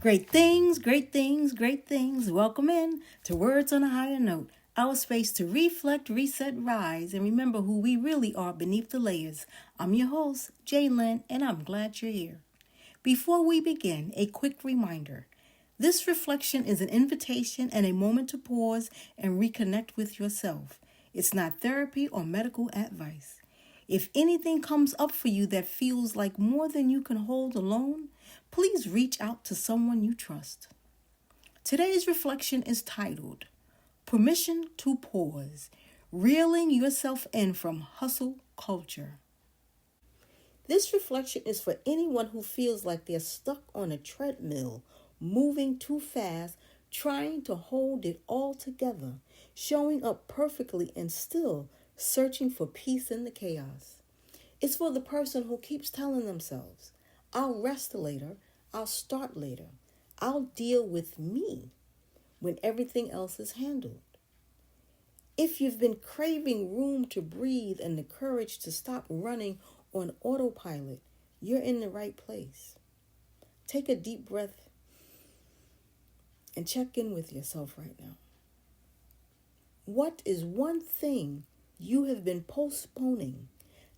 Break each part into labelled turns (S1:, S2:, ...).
S1: Great things, great things, great things. Welcome in to Words on a Higher Note, our space to reflect, reset, rise, and remember who we really are beneath the layers. I'm your host, Jalen, and I'm glad you're here. Before we begin, a quick reminder. This reflection is an invitation and a moment to pause and reconnect with yourself. It's not therapy or medical advice. If anything comes up for you that feels like more than you can hold alone, please reach out to someone you trust. Today's reflection is titled, Permission to Pause, Reeling Yourself In from Hustle Culture. This reflection is for anyone who feels like they're stuck on a treadmill, moving too fast, trying to hold it all together, showing up perfectly and still searching for peace in the chaos. It's for the person who keeps telling themselves, I'll rest later, I'll start later, I'll deal with me when everything else is handled. If you've been craving room to breathe and the courage to stop running on autopilot, you're in the right place. Take a deep breath and check in with yourself right now. What is one thing you have been postponing,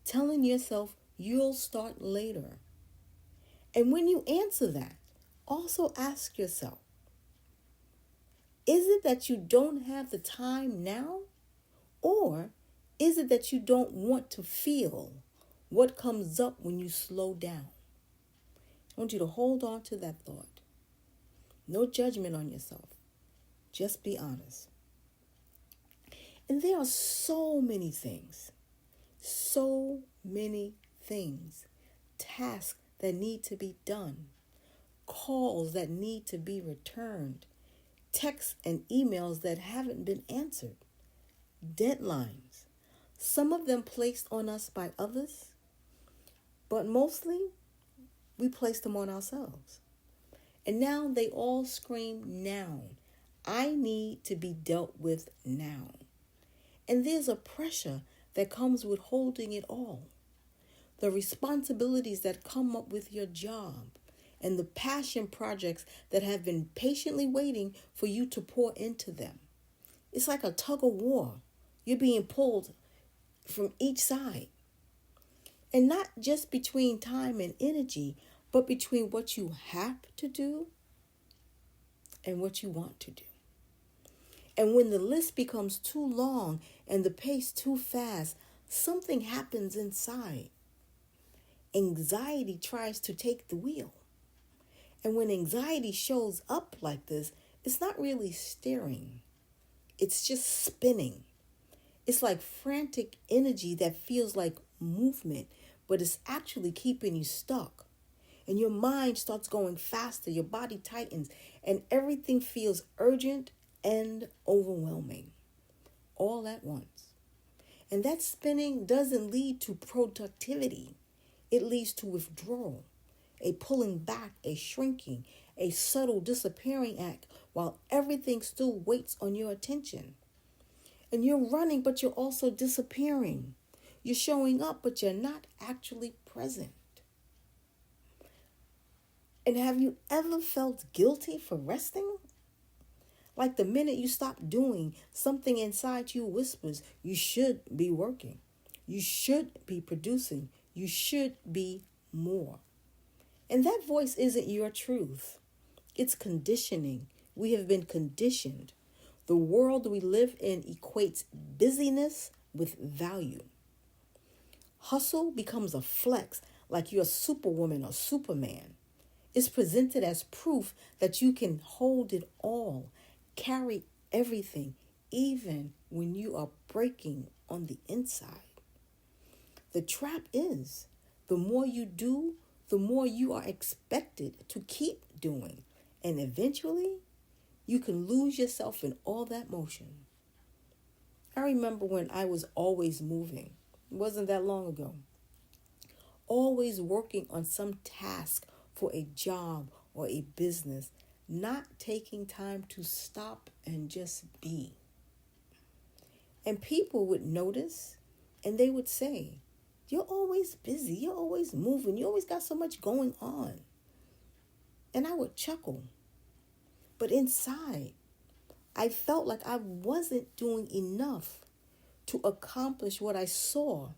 S1: telling yourself you'll start later? And when you answer that, also ask yourself, is it that you don't have the time now? Or is it that you don't want to feel what comes up when you slow down? I want you to hold on to that thought. No judgment on yourself. Just be honest. And there are so many things, tasks that need to be done, calls that need to be returned, texts and emails that haven't been answered, deadlines, some of them placed on us by others, but mostly we place them on ourselves. And now they all scream now. I need to be dealt with now. And there's a pressure that comes with holding it all. The responsibilities that come up with your job and the passion projects that have been patiently waiting for you to pour into them. It's like a tug of war. You're being pulled from each side. And not just between time and energy, but between what you have to do and what you want to do. And when the list becomes too long and the pace too fast, something happens inside. Anxiety tries to take the wheel. And when anxiety shows up like this, it's not really steering. It's just spinning. It's like frantic energy that feels like movement, but it's actually keeping you stuck. And your mind starts going faster, your body tightens, and everything feels urgent and overwhelming all at once. And that spinning doesn't lead to productivity. It leads to withdrawal, a pulling back, a shrinking, a subtle disappearing act while everything still waits on your attention. And you're running, but you're also disappearing. You're showing up, but you're not actually present. And have you ever felt guilty for resting? Like the minute you stop doing, something inside you whispers, you should be working. You should be producing. You should be more. And that voice isn't your truth. It's conditioning. We have been conditioned. The world we live in equates busyness with value. Hustle becomes a flex, like you're a superwoman or superman. It's presented as proof that you can hold it all, carry everything, even when you are breaking on the inside. The trap is, the more you do, the more you are expected to keep doing. And eventually, you can lose yourself in all that motion. I remember when I was always moving. It wasn't that long ago. Always working on some task for a job or a business, not taking time to stop and just be. And people would notice and they would say, you're always busy, you're always moving, you always got so much going on. And I would chuckle But inside, I felt like I wasn't doing enough to accomplish what I saw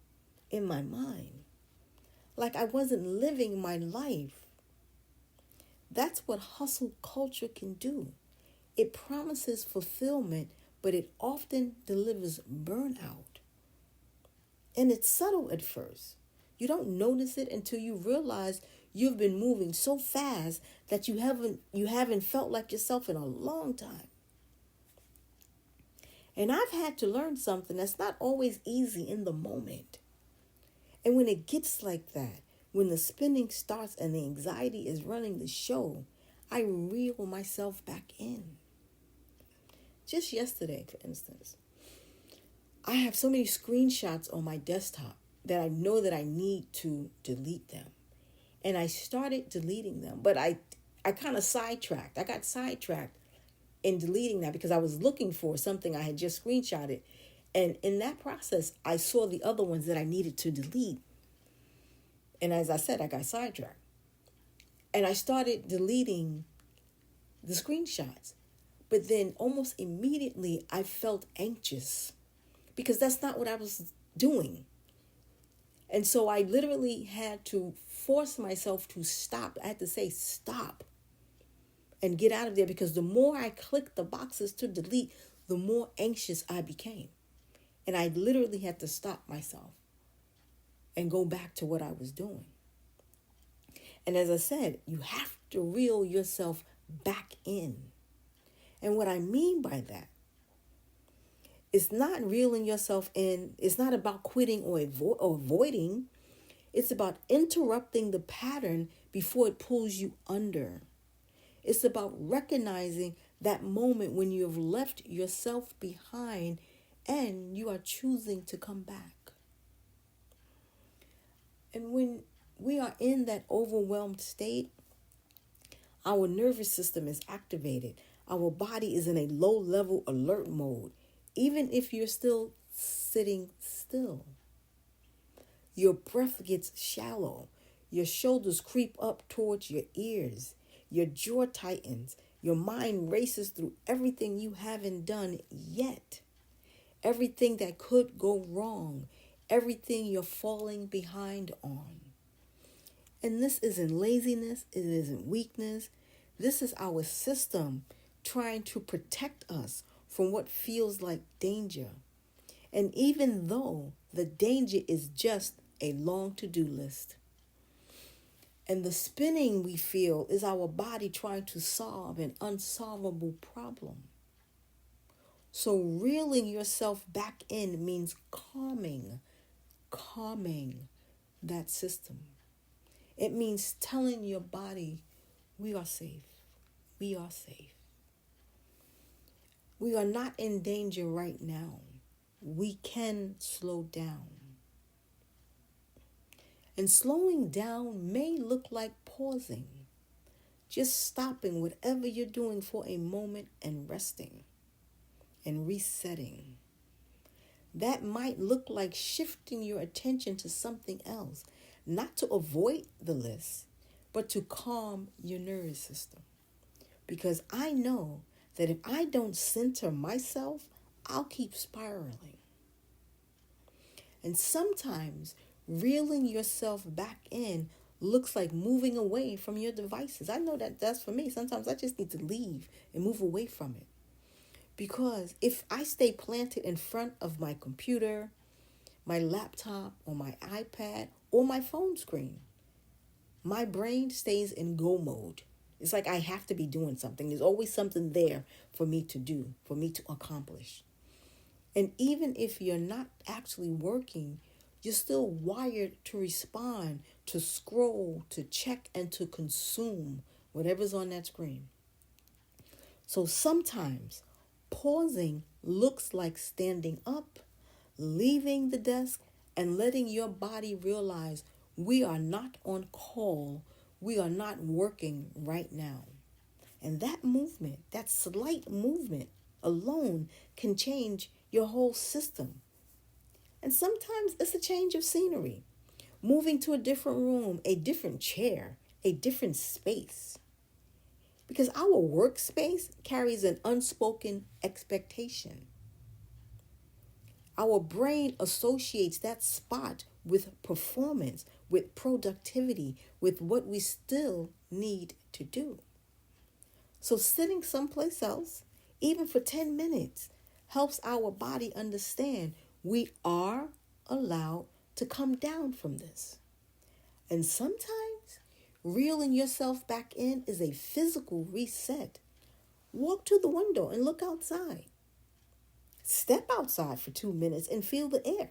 S1: in my mind. Like I wasn't living my life. That's what hustle culture can do. It promises fulfillment, but it often delivers burnout. And it's subtle at first. You don't notice it until you realize you've been moving so fast that you haven't felt like yourself in a long time. And I've had to learn something that's not always easy in the moment. And when it gets like that, when the spinning starts and the anxiety is running the show, I reel myself back in. Just yesterday, for instance, I have so many screenshots on my desktop that I know that I need to delete them. And I started deleting them, but I kind of sidetracked. I got sidetracked in deleting that because I was looking for something I had just screenshotted. And in that process, I saw the other ones that I needed to delete. And as I said, I got sidetracked. And I started deleting the screenshots. But then almost immediately, I felt anxious because that's not what I was doing. And so I literally had to force myself to stop. I had to say stop and get out of there, because the more I clicked the boxes to delete, the more anxious I became. And I literally had to stop myself and go back to what I was doing. And as I said, you have to reel yourself back in. And what I mean by that, it's not reeling yourself in. It's not about quitting or avoiding. It's about interrupting the pattern before it pulls you under. It's about recognizing that moment when you have left yourself behind and you are choosing to come back. And when we are in that overwhelmed state, our nervous system is activated. Our body is in a low-level alert mode, even if you're still sitting still. Your breath gets shallow. Your shoulders creep up towards your ears. Your jaw tightens. Your mind races through everything you haven't done yet. Everything that could go wrong. Everything you're falling behind on. And this isn't laziness. It isn't weakness. This is our system trying to protect us from what feels like danger. And even though the danger is just a long to-do list. And the spinning we feel is our body trying to solve an unsolvable problem. So reeling yourself back in means calming that system. It means telling your body, we are safe. We are safe. We are not in danger right now. We can slow down. And slowing down may look like pausing. Just stopping whatever you're doing for a moment and resting and resetting. That might look like shifting your attention to something else, not to avoid the list, but to calm your nervous system. Because I know that if I don't center myself, I'll keep spiraling. And sometimes reeling yourself back in looks like moving away from your devices. I know that that's for me. Sometimes I just need to leave and move away from it. Because if I stay planted in front of my computer, my laptop, or my iPad, or my phone screen, my brain stays in go mode. It's like I have to be doing something. There's always something there for me to do, for me to accomplish. And even if you're not actually working, you're still wired to respond, to scroll, to check, and to consume whatever's on that screen. So sometimes pausing looks like standing up, leaving the desk, and letting your body realize we are not on call. We are not working right now. And that movement, that slight movement alone can change your whole system. And sometimes it's a change of scenery. Moving to a different room, a different chair, a different space. Because our workspace carries an unspoken expectation. Our brain associates that spot with performance, with productivity, with what we still need to do. So sitting someplace else, even for 10 minutes, helps our body understand we are allowed to come down from this. And sometimes reeling yourself back in is a physical reset. Walk to the window and look outside. Step outside for 2 minutes and feel the air.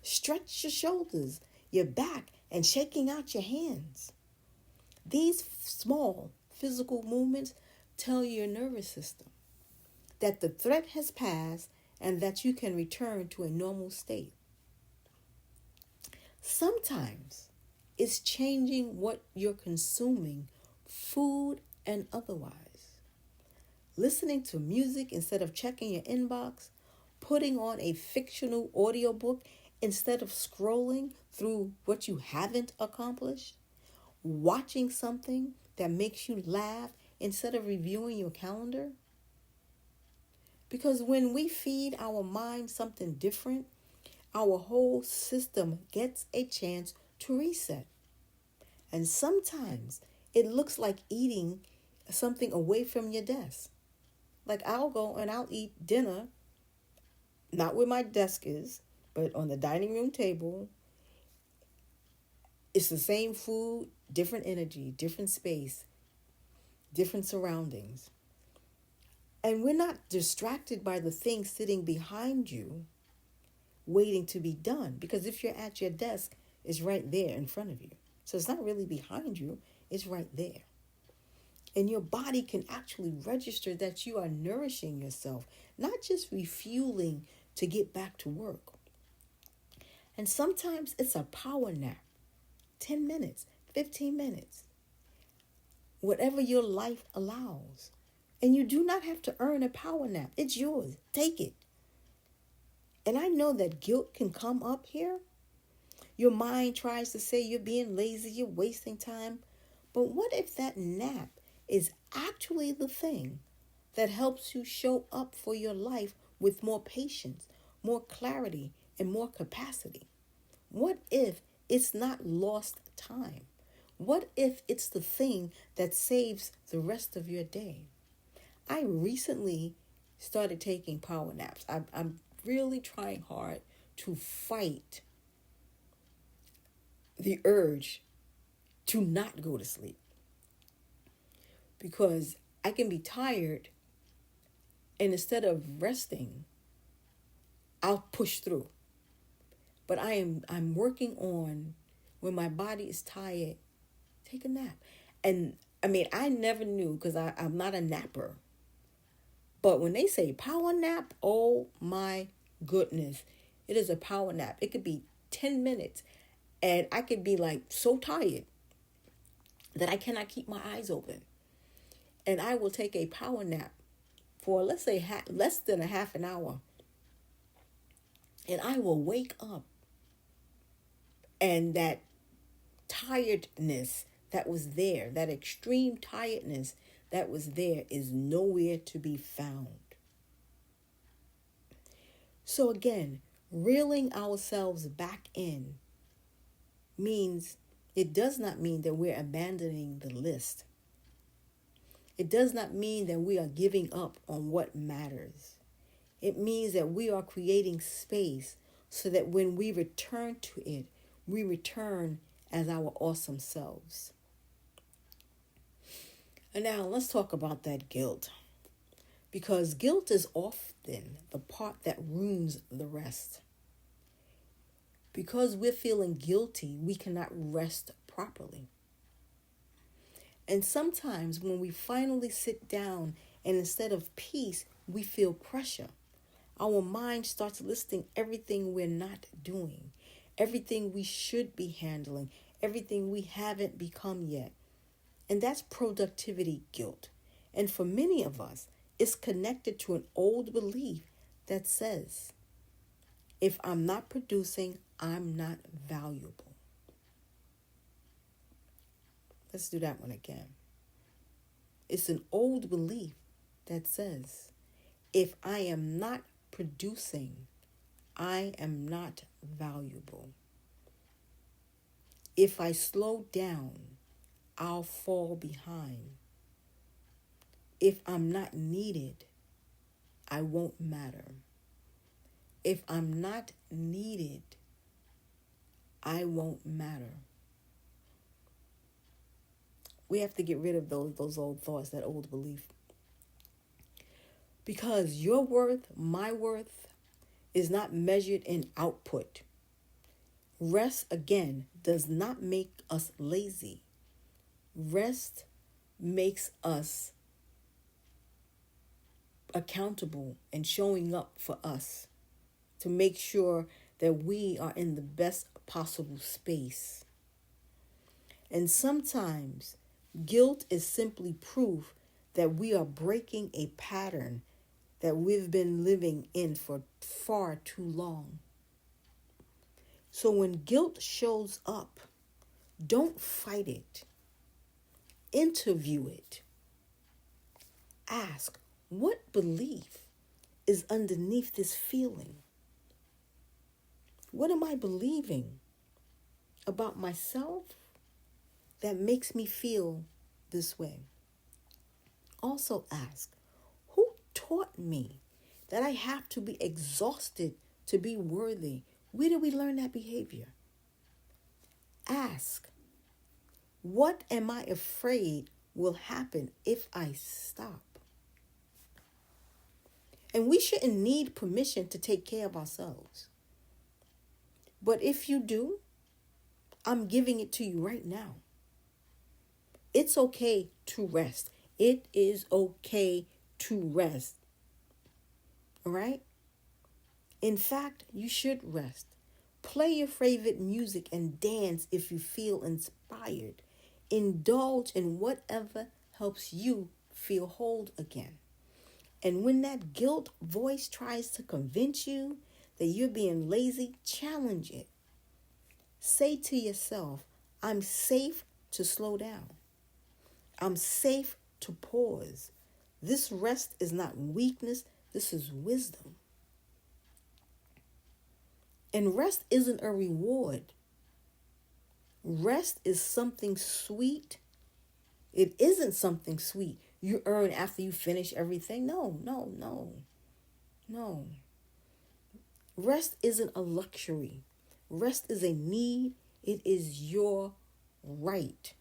S1: Stretch your shoulders, your back, and shaking out your hands. These small physical movements tell your nervous system that the threat has passed and that you can return to a normal state. Sometimes it's changing what you're consuming, food and otherwise. Listening to music instead of checking your inbox, putting on a fictional audiobook instead of scrolling through what you haven't accomplished, watching something that makes you laugh instead of reviewing your calendar. Because when we feed our mind something different, our whole system gets a chance to reset. And sometimes it looks like eating something away from your desk. Like I'll go and I'll eat dinner, not where my desk is, but on the dining room table. It's the same food, different energy, different space, different surroundings. And we're not distracted by the thing sitting behind you waiting to be done. Because if you're at your desk, it's right there in front of you. So it's not really behind you, it's right there. And your body can actually register that you are nourishing yourself, not just refueling to get back to work. And sometimes it's a power nap, 10 minutes, 15 minutes, whatever your life allows. And you do not have to earn a power nap. It's yours. Take it. And I know that guilt can come up here. Your mind tries to say you're being lazy, you're wasting time. But what if that nap is actually the thing that helps you show up for your life with more patience, more clarity, and more capacity? What if it's not lost time? What if it's the thing that saves the rest of your day? I recently started taking power naps. I'm really trying hard to fight the urge to not go to sleep, because I can be tired, and instead of resting, I'll push through. But I'm working on, when my body is tired, take a nap. And I mean, I never knew, because I'm not a napper. But when they say power nap, oh my goodness, it is a power nap. It could be 10 minutes, and I could be like so tired that I cannot keep my eyes open. And I will take a power nap for, let's say, less than a half an hour. And I will wake up, and that tiredness that was there, that extreme tiredness that was there, is nowhere to be found. So again, reeling ourselves back in it does not mean that we're abandoning the list. It does not mean that we are giving up on what matters. It means that we are creating space so that when we return to it, we return as our awesome selves. And now let's talk about that guilt. Because guilt is often the part that ruins the rest. Because we're feeling guilty, we cannot rest properly. And sometimes when we finally sit down and instead of peace, we feel pressure, our mind starts listing everything we're not doing, everything we should be handling, everything we haven't become yet. And that's productivity guilt. And for many of us, it's connected to an old belief that says, if I'm not producing, I'm not valuable. Let's do that one again. It's an old belief that says, if I am not producing, I am not valuable. If I slow down, I'll fall behind. If I'm not needed, I won't matter. If I'm not needed, I won't matter. We have to get rid of those old thoughts, that old belief. Because your worth, my worth, is not measured in output. Rest, again, does not make us lazy. Rest makes us accountable and showing up for us to make sure that we are in the best possible space. And sometimes guilt is simply proof that we are breaking a pattern that we've been living in for far too long. So when guilt shows up, don't fight it. Interview it. Ask, what belief is underneath this feeling? What am I believing about myself that makes me feel this way? Also ask, who taught me that I have to be exhausted to be worthy? Where did we learn that behavior? Ask, what am I afraid will happen if I stop? And we shouldn't need permission to take care of ourselves. But if you do, I'm giving it to you right now. It's okay to rest. It is okay to rest. All right? In fact, you should rest. Play your favorite music and dance if you feel inspired. Indulge in whatever helps you feel whole again. And when that guilt voice tries to convince you that you're being lazy, challenge it. Say to yourself, I'm safe to slow down. I'm safe to pause. This rest is not weakness, this is wisdom. And rest isn't a reward. Rest is something sweet. It isn't something sweet you earn after you finish everything. No. Rest isn't a luxury. Rest is a need. It is your right.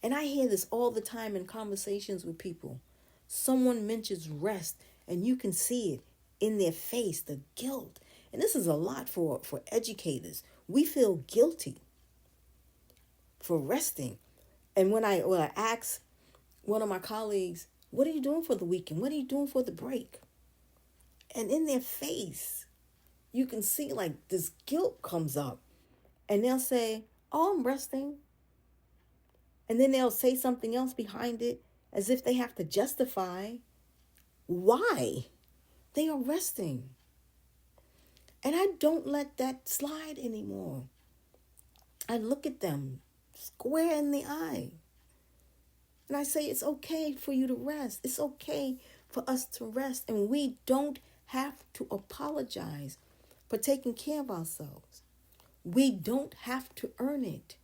S1: And I hear this all the time in conversations with people. Someone mentions rest and you can see it in their face, the guilt. And this is a lot for educators. We feel guilty for resting. And when I ask one of my colleagues, what are you doing for the weekend? What are you doing for the break? And in their face, you can see like this guilt comes up. And they'll say, oh, I'm resting. And then they'll say something else behind it as if they have to justify why they are resting. And I don't let that slide anymore. I look at them square in the eye. And I say, it's okay for you to rest. It's okay for us to rest. And we don't have to apologize for taking care of ourselves. We don't have to earn it.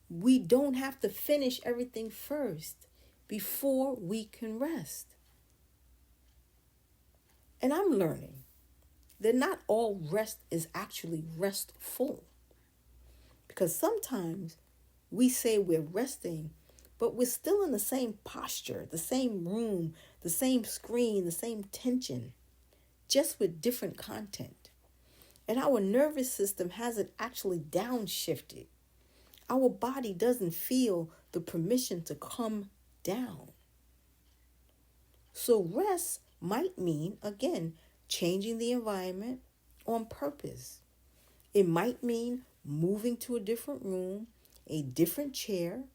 S1: We don't have to finish everything first before we can rest. And I'm learning that not all rest is actually restful. Because sometimes we say we're resting, but we're still in the same posture, the same room, the same screen, the same tension, just with different content. And our nervous system hasn't actually downshifted. Our body doesn't feel the permission to come down. So rest might mean, again, changing the environment on purpose. It might mean moving to a different room, a different chair.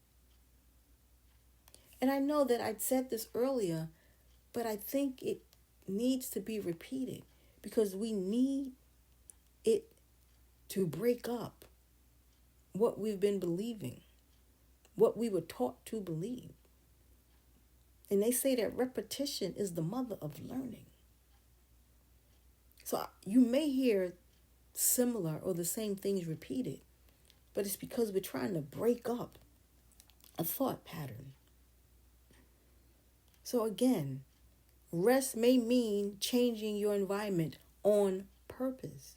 S1: And I know that I said this earlier, but I think it needs to be repeated because we need it to break up what we've been believing. what we were taught to believe. And they say that repetition is the mother of learning. So you may hear similar or the same things repeated, but it's because we're trying to break up a thought pattern. So again, rest may mean changing your environment on purpose.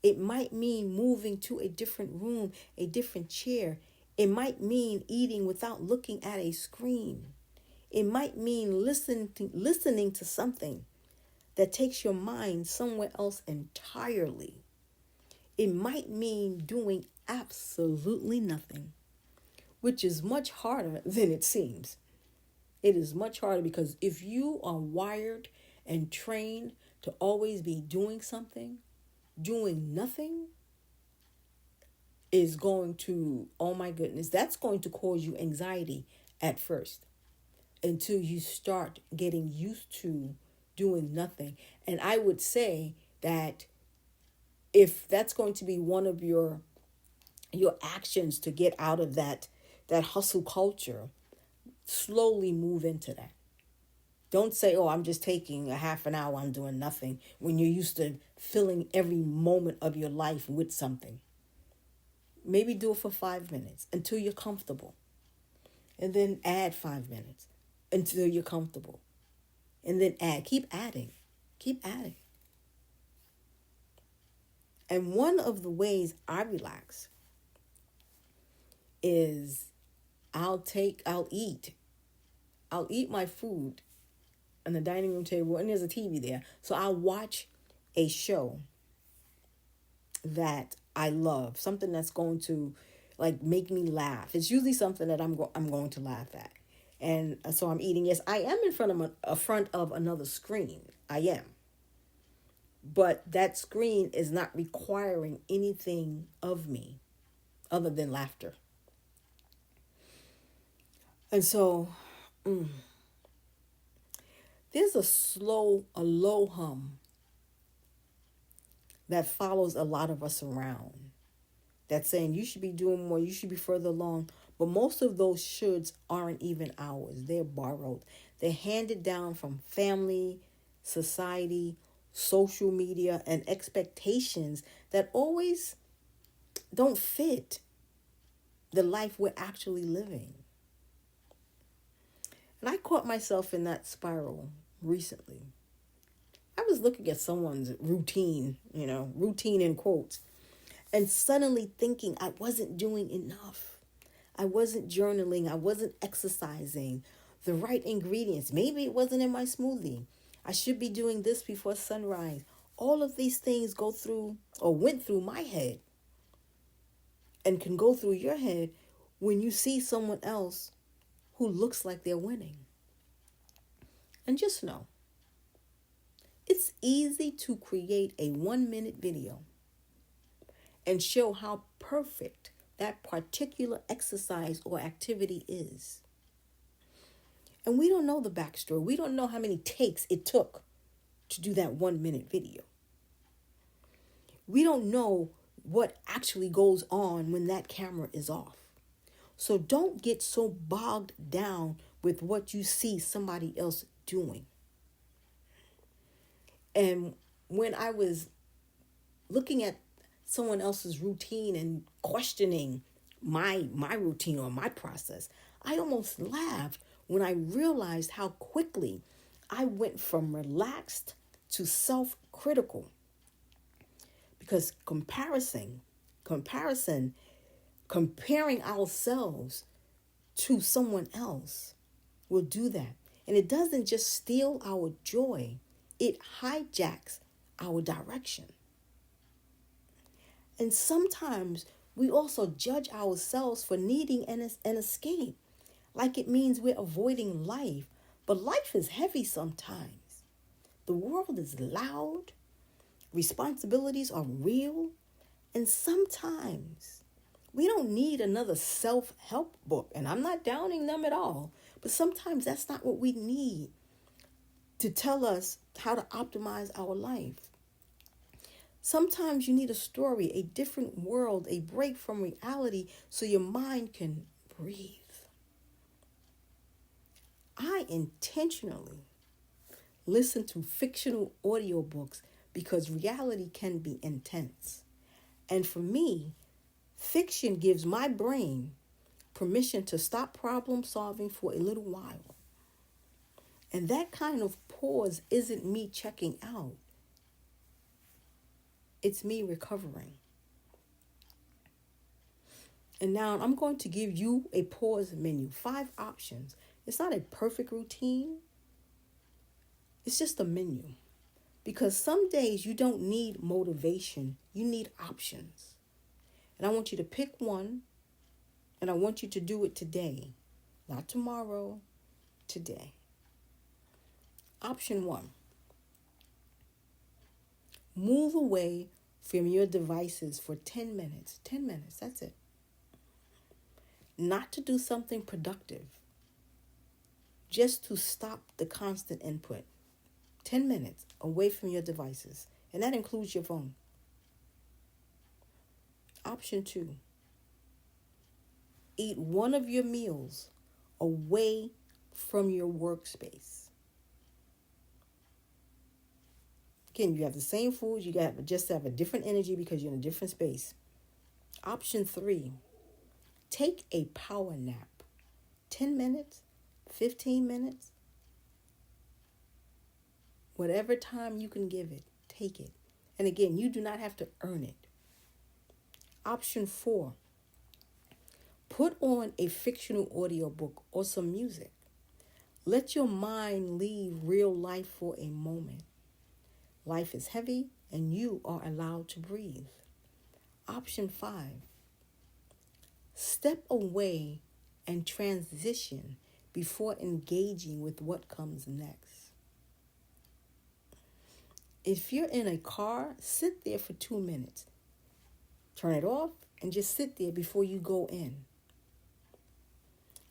S1: It might mean moving to a different room, a different chair. It might mean eating without looking at a screen. It might mean listening to something that takes your mind somewhere else entirely. It might mean doing absolutely nothing, which is much harder than it seems. It is much harder because if you are wired and trained to always be doing something, doing nothing is going to, oh my goodness, that's going to cause you anxiety at first until you start getting used to doing nothing. And I would say that if that's going to be one of your actions to get out of that hustle culture, slowly move into that. Don't say, oh, I'm just taking a half an hour, I'm doing nothing, when you're used to filling every moment of your life with something. Maybe do it for 5 minutes until you're comfortable. And then add 5 minutes until you're comfortable. And then keep adding. Keep adding. And one of the ways I relax is I'll eat my food on the dining room table, and there's a TV there. So I'll watch a show that I love, something that's going to like make me laugh. It's usually something that I'm going to laugh at. And so I'm eating. Yes, I am in front of another screen. I am. But that screen is not requiring anything of me other than laughter. And so there's a low hum that follows a lot of us around. That's saying you should be doing more, you should be further along. But most of those shoulds aren't even ours. They're borrowed. They're handed down from family, society, social media, and expectations that always don't fit the life we're actually living. And I caught myself in that spiral recently. I was looking at someone's routine, routine in quotes, and suddenly thinking I wasn't doing enough. I wasn't journaling. I wasn't exercising. The right ingredients. Maybe it wasn't in my smoothie. I should be doing this before sunrise. All of these things go through or went through my head and can go through your head when you see someone else who looks like they're winning. And just know, it's easy to create a 1-minute video and show how perfect that particular exercise or activity is. And we don't know the backstory. We don't know how many takes it took to do that 1-minute video. We don't know what actually goes on when that camera is off. So don't get so bogged down with what you see somebody else doing. And when I was looking at someone else's routine and questioning my routine or my process, I almost laughed when I realized how quickly I went from relaxed to self-critical. Because comparing ourselves to someone else will do that. And it doesn't just steal our joy, it hijacks our direction. And sometimes we also judge ourselves for needing an escape, like it means we're avoiding life. But life is heavy sometimes. The world is loud, responsibilities are real, and sometimes we don't need another self-help book. And I'm not downing them at all, but sometimes that's not what we need to tell us how to optimize our life. Sometimes you need a story, a different world, a break from reality so your mind can breathe. I intentionally listen to fictional audiobooks because reality can be intense. And for me, fiction gives my brain permission to stop problem solving for a little while. And that kind of pause isn't me checking out, it's me recovering. And now I'm going to give you a pause menu, 5 options. It's not a perfect routine, it's just a menu. Because some days you don't need motivation, you need options. And I want you to pick one, and I want you to do it today, not tomorrow, today. Option 1, move away from your devices for 10 minutes. 10 minutes, that's it. Not to do something productive, just to stop the constant input. 10 minutes away from your devices, and that includes your phone. Option 2, eat one of your meals away from your workspace. Again, you have the same food, you just have a different energy because you're in a different space. Option 3, take a power nap. 10 minutes, 15 minutes, whatever time you can give it, take it. And again, you do not have to earn it. Option 4, put on a fictional audiobook or some music. Let your mind leave real life for a moment. Life is heavy and you are allowed to breathe. Option 5, step away and transition before engaging with what comes next. If you're in a car, sit there for 2 minutes. Turn it off and just sit there before you go in.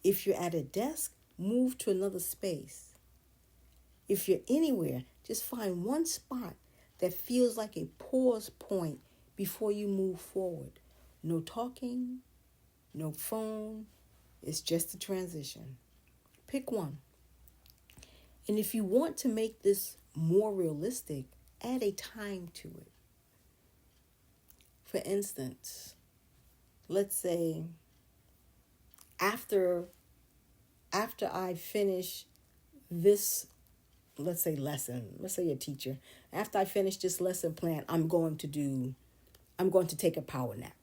S1: If you're at a desk, move to another space. If you're anywhere, just find one spot that feels like a pause point before you move forward. No talking, no phone, it's just a transition. Pick one. And if you want to make this more realistic, add a time to it. For instance, let's say after I finish this, let's say lesson, let's say a teacher, after I finish this lesson plan, I'm going to take a power nap.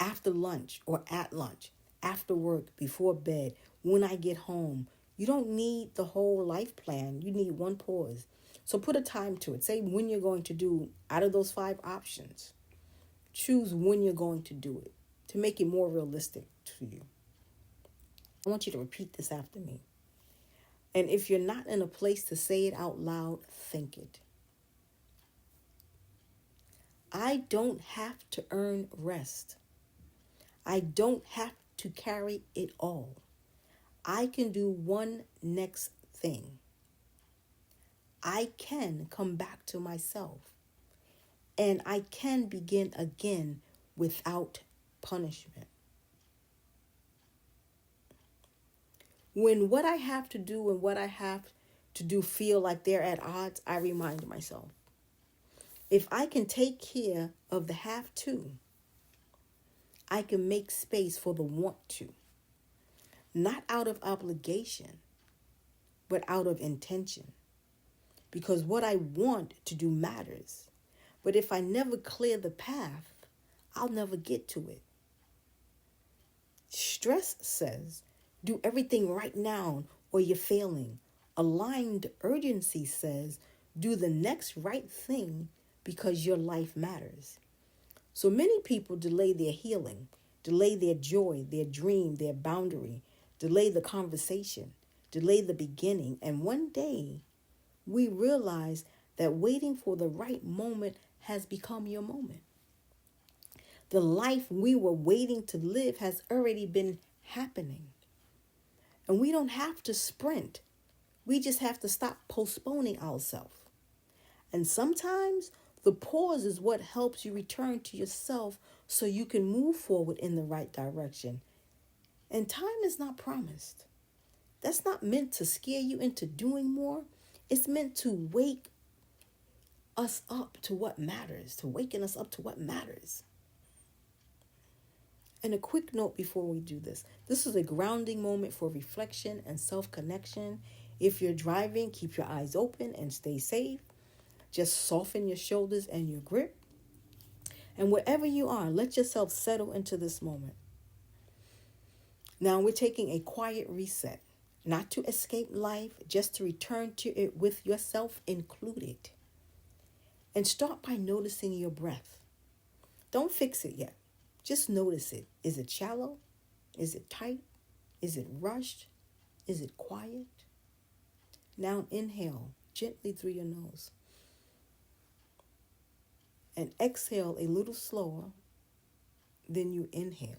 S1: After lunch or at lunch, after work, before bed, when I get home, you don't need the whole life plan. You need one pause. So put a time to it. Say when you're going to do, out of those 5 options, choose when you're going to do it to make it more realistic to you. I want you to repeat this after me. And if you're not in a place to say it out loud, think it. I don't have to earn rest. I don't have to carry it all. I can do one next thing. I can come back to myself. And I can begin again without punishment. When what I have to do and what I have to do feel like they're at odds, I remind myself, if I can take care of the have to, I can make space for the want to. Not out of obligation, but out of intention. Because what I want to do matters. But if I never clear the path, I'll never get to it. Stress says, do everything right now or you're failing. Aligned urgency says, do the next right thing because your life matters. So many people delay their healing, delay their joy, their dream, their boundary, delay the conversation, delay the beginning. And one day, we realize that waiting for the right moment has become your moment. The life we were waiting to live has already been happening. And we don't have to sprint. We just have to stop postponing ourselves. And sometimes the pause is what helps you return to yourself so you can move forward in the right direction. And time is not promised. That's not meant to scare you into doing more. It's meant to wake us up to what matters, to waken us up to what matters. And a quick note before we do this. This is a grounding moment for reflection and self-connection. If you're driving, keep your eyes open and stay safe. Just soften your shoulders and your grip. And wherever you are, let yourself settle into this moment. Now we're taking a quiet reset, not to escape life, just to return to it with yourself included. And start by noticing your breath. Don't fix it yet. Just notice it. Is it shallow? Is it tight? Is it rushed? Is it quiet? Now inhale gently through your nose. And exhale a little slower than you inhaled.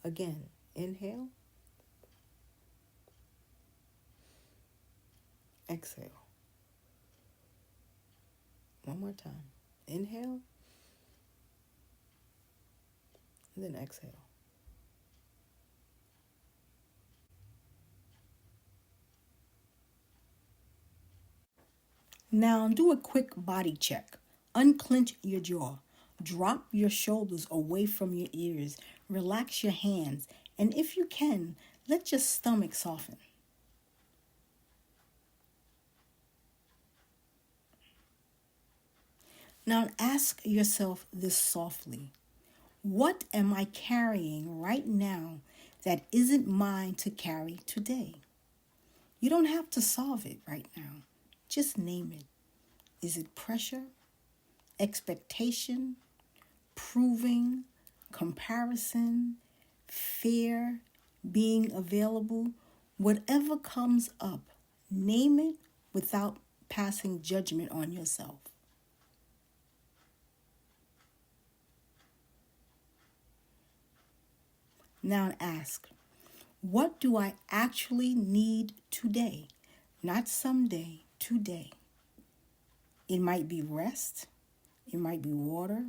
S1: Again, inhale. Exhale. One more time. Inhale. And then exhale. Now do a quick body check. Unclench your jaw. Drop your shoulders away from your ears. Relax your hands. And if you can, let your stomach soften. Now ask yourself this softly. What am I carrying right now that isn't mine to carry today? You don't have to solve it right now. Just name it. Is it pressure, expectation, proving, comparison, fear, being available? Whatever comes up, name it without passing judgment on yourself. Now ask, what do I actually need today? Not someday, today. It might be rest. It might be water.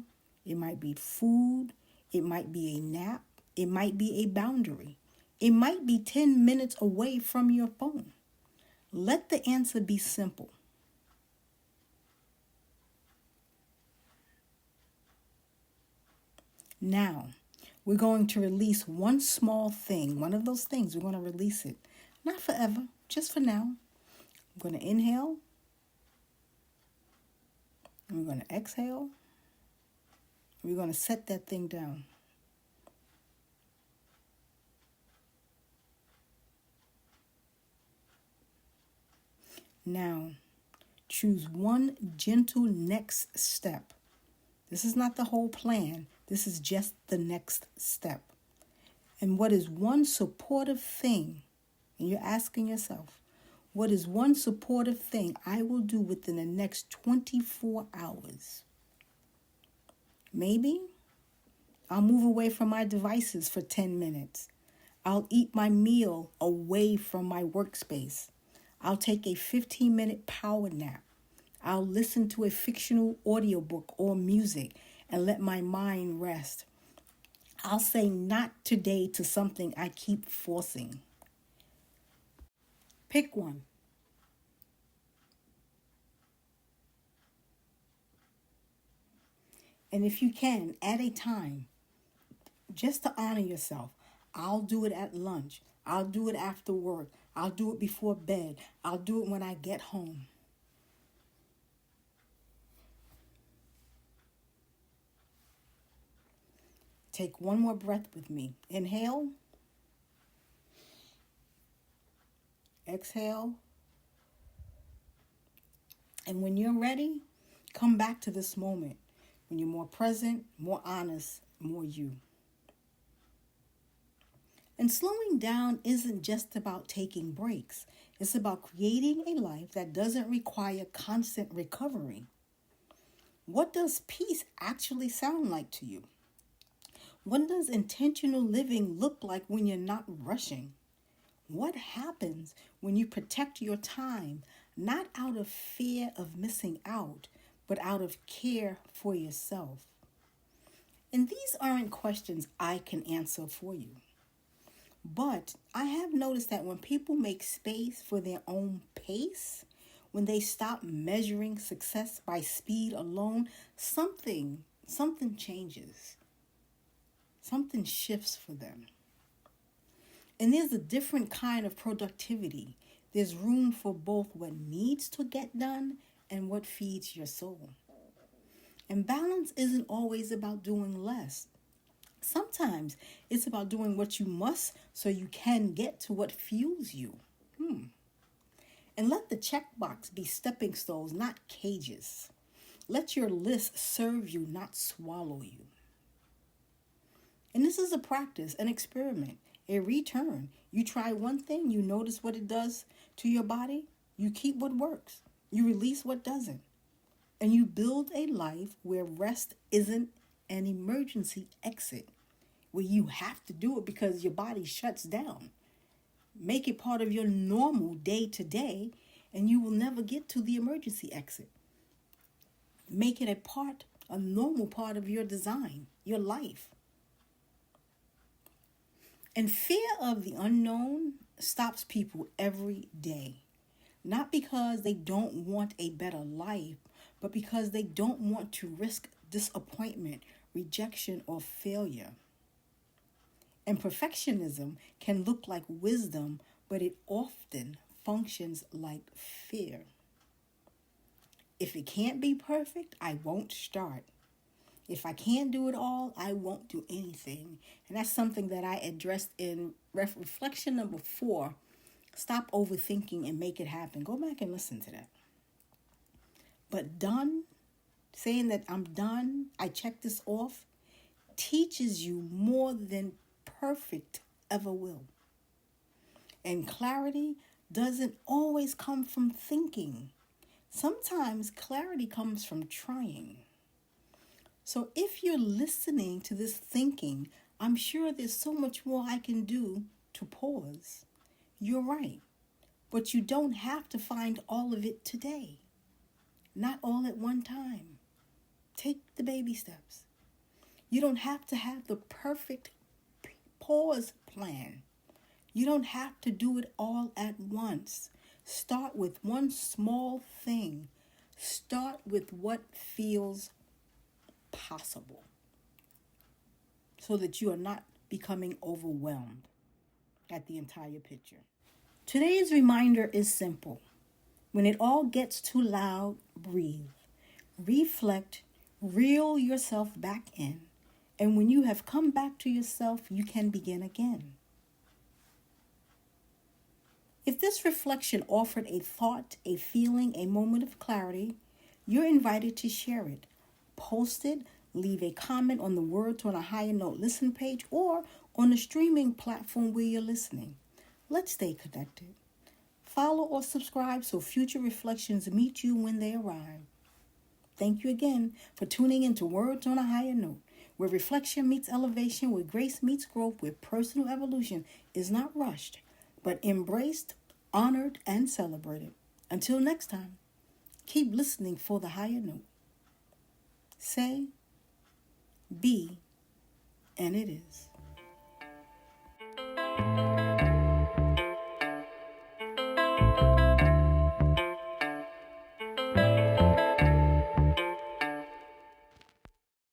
S1: It might be food. It might be a nap. It might be a boundary. It might be 10 minutes away from your phone. Let the answer be simple. Now, we're going to release one small thing, one of those things. We're going to release it. Not forever, just for now. I'm going to inhale. And we're going to exhale. We're going to set that thing down. Now, choose one gentle next step. This is not the whole plan. This is just the next step. And what is one supportive thing? And you're asking yourself, what is one supportive thing I will do within the next 24 hours? Maybe I'll move away from my devices for 10 minutes. I'll eat my meal away from my workspace. I'll take a 15-minute power nap. I'll listen to a fictional audiobook or music and let my mind rest. I'll say not today to something I keep forcing. Pick one. And if you can, add a time just to honor yourself. I'll do it at lunch. I'll do it after work. I'll do it before bed. I'll do it when I get home. Take one more breath with me. Inhale. Exhale. And when you're ready, come back to this moment when you're more present, more honest, more you. And slowing down isn't just about taking breaks. It's about creating a life that doesn't require constant recovery. What does peace actually sound like to you? What does intentional living look like when you're not rushing? What happens when you protect your time, not out of fear of missing out, but out of care for yourself. And these aren't questions I can answer for you. But I have noticed that when people make space for their own pace, when they stop measuring success by speed alone, something changes. Something shifts for them. And there's a different kind of productivity. There's room for both what needs to get done and what feeds your soul. And balance isn't always about doing less. Sometimes it's about doing what you must so you can get to what fuels you. And let the checkbox be stepping stones, not cages. Let your list serve you, not swallow you. And this is a practice, an experiment, a return. You try one thing, you notice what it does to your body, you keep what works, you release what doesn't. And you build a life where rest isn't an emergency exit, where you have to do it because your body shuts down. Make it part of your normal day to day, and you will never get to the emergency exit. Make it a normal part of your design, your life. And fear of the unknown stops people every day. Not because they don't want a better life, but because they don't want to risk disappointment, rejection, or failure. And perfectionism can look like wisdom, but it often functions like fear. If it can't be perfect, I won't start. If I can't do it all, I won't do anything. And that's something that I addressed in reflection number 4. Stop overthinking and make it happen. Go back and listen to that. But done, saying that I'm done, I check this off, teaches you more than perfect ever will. And clarity doesn't always come from thinking. Sometimes clarity comes from trying. So if you're listening to this thinking, I'm sure there's so much more I can do to pause. You're right. But you don't have to find all of it today. Not all at one time. Take the baby steps. You don't have to have the perfect pause plan. You don't have to do it all at once. Start with one small thing. Start with what feels possible so that you are not becoming overwhelmed at the entire picture. Today's reminder is simple. When it all gets too loud, breathe. Reflect, reel yourself back in, and when you have come back to yourself, you can begin again. If this reflection offered a thought, a feeling, a moment of clarity, you're invited to share it. Post it, leave a comment on the Words on a Higher Note listen page or on the streaming platform where you're listening. Let's stay connected. Follow or subscribe so future reflections meet you when they arrive. Thank you again for tuning into Words on a Higher Note, where reflection meets elevation, where grace meets growth, where personal evolution is not rushed, but embraced, honored, and celebrated. Until next time, keep listening for the higher note. Say, be, and it is.